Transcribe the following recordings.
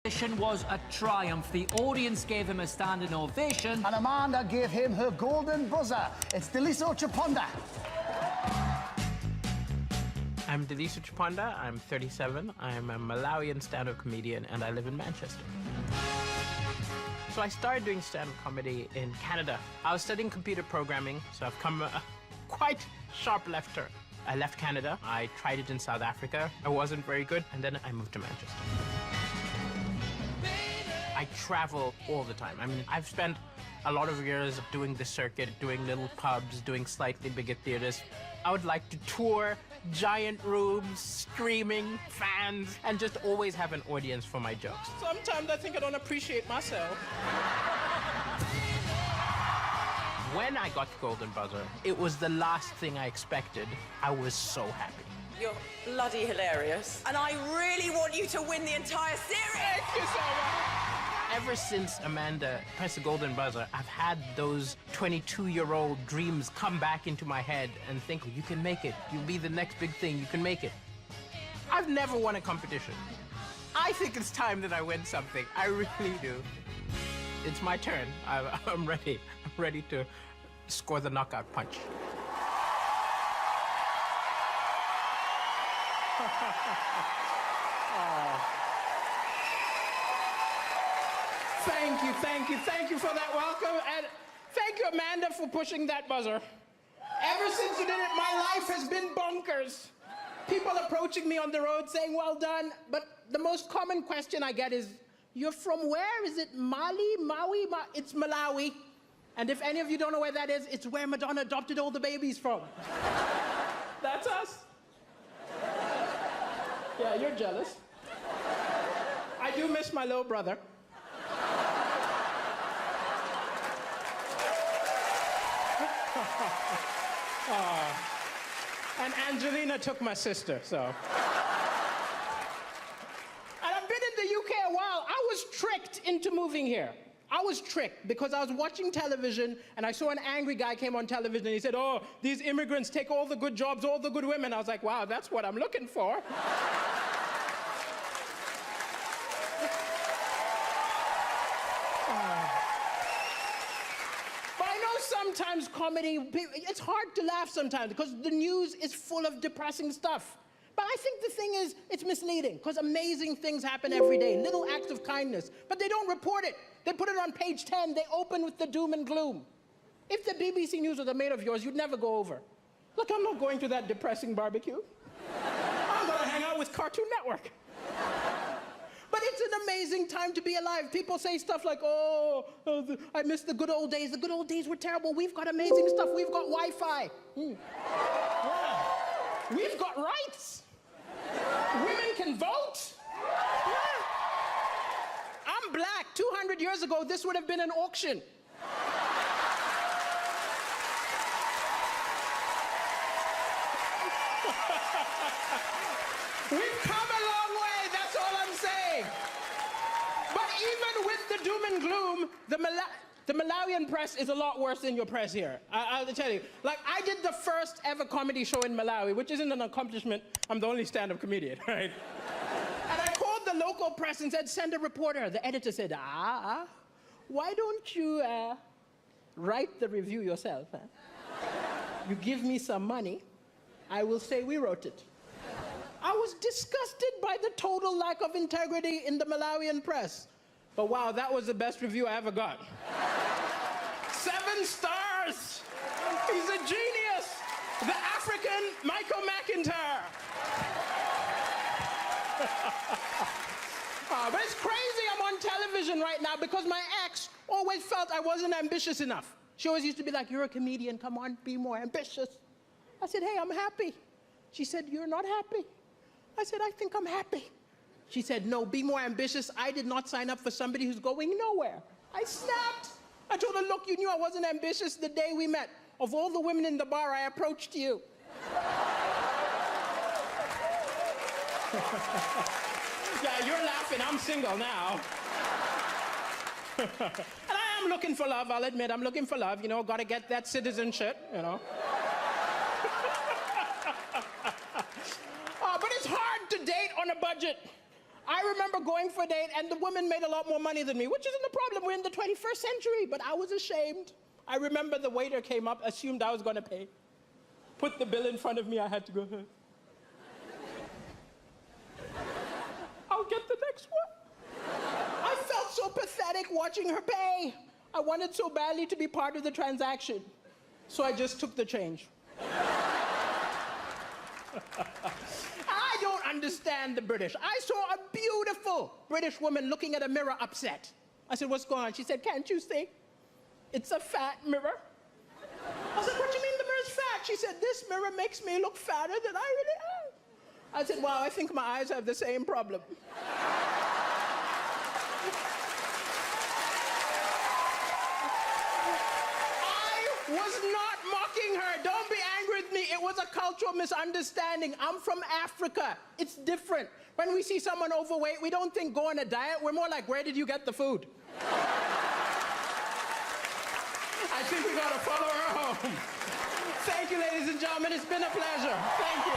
Was a triumph. The audience gave him a standing ovation. And Amanda gave him her golden buzzer. It's Daliso Chaponda. I'm Daliso Chaponda. I'm 37. I'm a Malawian stand-up comedian, and I live in Manchester. So I started doing stand-up comedy in Canada. I was studying computer programming, so I've come a quite sharp left turn. I left Canada. I tried it in South Africa. I wasn't very good, and then I moved to Manchester. I travel all the time. I mean, I've spent a lot of years doing the circuit, doing little pubs, doing slightly bigger theaters. I would like to tour giant rooms, screaming, fans, and just always have an audience for my jokes. Sometimes I think I don't appreciate myself. When I got the Golden Buzzer, it was the last thing I expected. I was so happy. You're bloody hilarious. And I really want you to win the entire series. Thank you so much. Ever since Amanda pressed the Golden Buzzer, I've had those 22-year-old dreams come back into my head and think, you can make it. You'll be the next big thing. You can make it. I've never won a competition. I think it's time that I win something. I really do. It's my turn. I'm ready. I'm ready to score the knockout punch. Thank you for that welcome, and thank you, Amanda, for pushing that buzzer. Ever since you did it, my life has been bonkers. People approaching me on the road saying, well done, but the most common question I get is, you're from where? Is it Mali, Maui? It's Malawi. And if any of you don't know where that is, it's where Madonna adopted all the babies from. That's us. Yeah, you're jealous. I do miss my little brother. And Angelina took my sister, so. And I've been in the UK a while. I was tricked into moving here. I was tricked because I was watching television and I saw an angry guy came on television and he said, oh, these immigrants take all the good jobs, all the good women. I was like, wow, that's what I'm looking for. Sometimes comedy, it's hard to laugh sometimes because the news is full of depressing stuff. But I think the thing is, it's misleading because amazing things happen every day, little acts of kindness, but they don't report it. They put it on page 10, they open with the doom and gloom. If the BBC News was a mate of yours, you'd never go over. Look, I'm not going to that depressing barbecue. I'm gonna hang out with Cartoon Network. But it's an amazing time to be alive. People say stuff like, I miss the good old days. The good old days were terrible. We've got amazing stuff. We've got Wi-Fi. Yeah. We've got rights. Women can vote. Yeah. I'm black. 200 years ago, this would have been an auction. We've come a long way, that's all I'm saying. But even with the doom and gloom, the Malawian press is a lot worse than your press here. I'll tell you. Like, I did the first ever comedy show in Malawi, which isn't an accomplishment. I'm the only stand-up comedian, right? And I called the local press and said, send a reporter. The editor said, why don't you write the review yourself? Huh? You give me some money, I will say we wrote it. I was disgusted by the total lack of integrity in the Malawian press. But wow, that was the best review I ever got. 7 stars! He's a genius! The African Michael McIntyre! But it's crazy I'm on television right now because my ex always felt I wasn't ambitious enough. She always used to be like, you're a comedian, come on, be more ambitious. I said, hey, I'm happy. She said, you're not happy. I said, I think I'm happy. She said, no, be more ambitious. I did not sign up for somebody who's going nowhere. I snapped. I told her, look, you knew I wasn't ambitious the day we met. Of all the women in the bar, I approached you. Yeah, you're laughing. I'm single now. And I am looking for love, I'll admit. I'm looking for love. You know, gotta get that citizenship, you know. But it's hard to date on a budget. I remember going for a date and the woman made a lot more money than me, which isn't a problem. We're in the 21st century, but I was ashamed. I remember the waiter came up, assumed I was going to pay. Put the bill in front of me, I had to go, I'll get the next one. I felt so pathetic watching her pay. I wanted so badly to be part of the transaction. So I just took the change. I don't understand the British. I saw a beautiful British woman looking at a mirror upset. I said, what's going on? She said, can't you see? It's a fat mirror. I said, what do you mean the mirror's fat? She said, this mirror makes me look fatter than I really am. I said, wow, I think my eyes have the same problem. I was not mocking her. Don't be angry with me. It was a cultural misunderstanding. I'm from Africa. It's different. When we see someone overweight, we don't think go on a diet. We're more like, where did you get the food? I think we gotta follow her home. Thank you, ladies and gentlemen. It's been a pleasure. Thank you.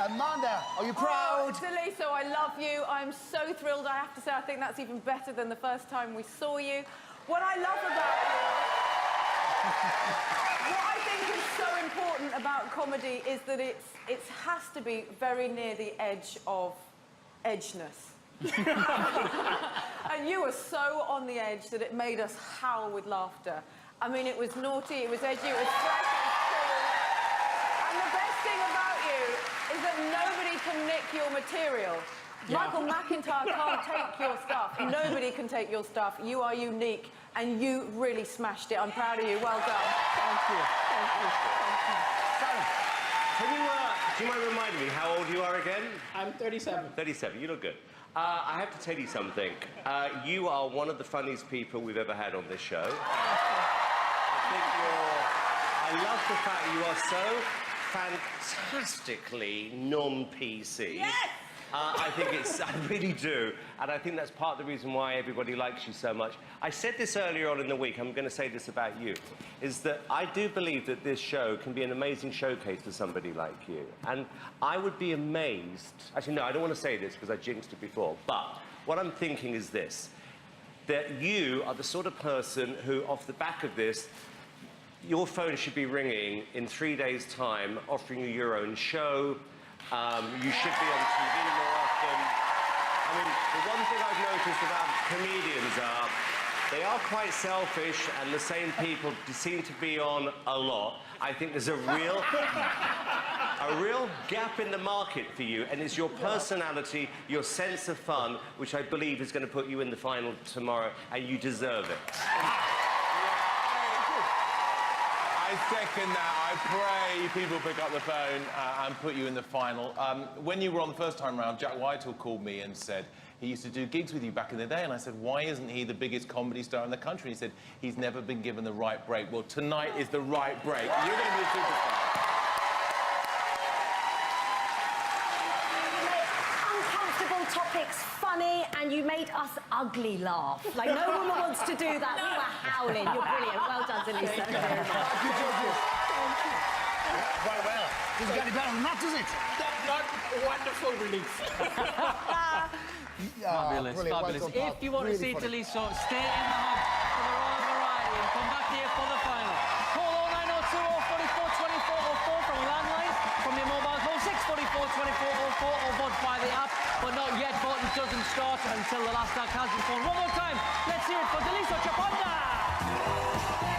Amanda, are you proud? Deliso, I love you. I'm so thrilled. I have to say, I think that's even better than the first time we saw you. What I love about you, what I think is so important about comedy is that it has to be very near the edge of edgeness. And you were so on the edge that it made us howl with laughter. I mean, it was naughty, it was edgy, it was fresh, it was cool. And the best thing about you is that nobody can nick your material. Yeah. Michael McIntyre can't take your stuff. Nobody can take your stuff. You are unique, and you really smashed it. I'm proud of you. Well done. Thank you. Thank you. Thank you. Can you, do you mind reminding me how old you are again? I'm 37. 37. You look good. I have to tell you something. You are one of the funniest people we've ever had on this show. I love the fact you are so fantastically non-PC. Yes! I really do. And I think that's part of the reason why everybody likes you so much. I said this earlier on in the week, I'm going to say this about you, is that I do believe that this show can be an amazing showcase for somebody like you. And I would be amazed, actually no, I don't want to say this because I jinxed it before, but what I'm thinking is this, that you are the sort of person who, off the back of this, your phone should be ringing in 3 days' time, offering you your own show. You should be on TV more often. I mean, the one thing I've noticed about comedians are they are quite selfish, and the same people seem to be on a lot. I think there's a real gap in the market for you, and it's your personality, your sense of fun, which I believe is going to put you in the final tomorrow, and you deserve it. I second that. I pray people pick up the phone and put you in the final. When you were on the first time round, Jack Whitehall called me and said he used to do gigs with you back in the day, and I said, why isn't he the biggest comedy star in the country? He said, he's never been given the right break. Well, tonight is the right break. You're going to be a superstar. You made uncomfortable topics funny, and you made us ugly laugh. Like, no woman wants to do that. We were howling. You're brilliant. Well done, Delisa. Well, well. Doesn't get any better than that, does it? Not wonderful relief. Fabulous, fabulous. If you want to see Deliso, stay in the hub for the Royal Variety and come back here for the final. Call 0902 044 24 04 from a landline, from your mobile, call 644 24 04 or vote by the app. But not yet, voting doesn't start until the last act has been phoned. One more time, let's hear it for Deliso Chaponda!